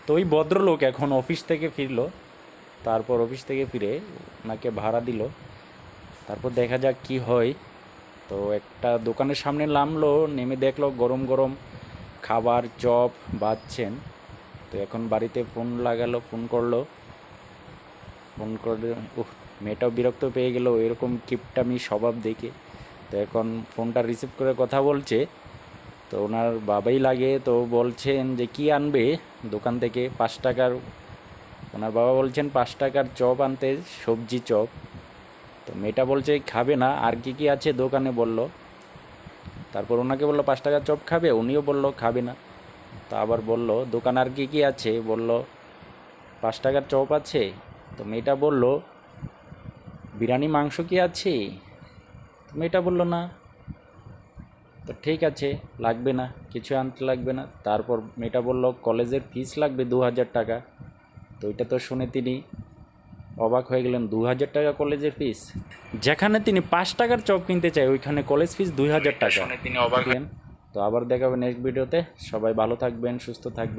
তো ওই ভদ্রলোক এখন অফিস থেকে ফিরলো, তারপর অফিস থেকে ফিরে ওনাকে ভাড়া দিল। তারপর দেখা যাক কি হয়। তো একটা দোকানের সামনে নামলো, নেমে দেখলো গরম গরম খাবার চপ বাজছেন। তো এখন বাড়িতে ফোন লাগালো, ফোন করলো, ফোন করে মেয়েটাও বিরক্ত পেয়ে গেল এরকম কিপটামি স্বভাব দেখে। তো এখন ফোনটা রিসিভ করে কথা বলছে, তো ওনার বাবাই লাগে। তো বলছেন যে কি আনবে দোকান থেকে, 5 টাকার, ওনার বাবা বলছেন 5 টাকার চপ আনতে, সবজি চপ। তো মেয়েটা বলছে খাবে না, আর কি কি আছে দোকানে বলল। তারপর ওনাকে বললো 5 টাকার চপ খাবে, উনিও বলল খাবে না। তো আবার বলল দোকান আর কি কি আছে, বলল 5 টাকার চপ আছে। তো মেয়েটা বলল বিরিয়ানি মাংস কি আছে, তো মেয়েটা বলল না। তো ঠিক আছে, লাগবে না, কিছু আনতে লাগবে না। তারপর মেয়েটা বলল কলেজের ফিস লাগবে 2000 টাকা। তো এটা তো শুনে তিনি অবাক হয়ে গেলেন, 2000 টাকা কলেজের ফিস, যেখানে তিনি 5 টাকার চপ কিনতে চায় ওইখানে কলেজ ফিস 2000 টাকা। শুনে তিনি অবাক হলেন। তো আবার দেখাবেন নেক্সট ভিডিওতে। সবাই ভালো থাকবেন, সুস্থ থাকবেন।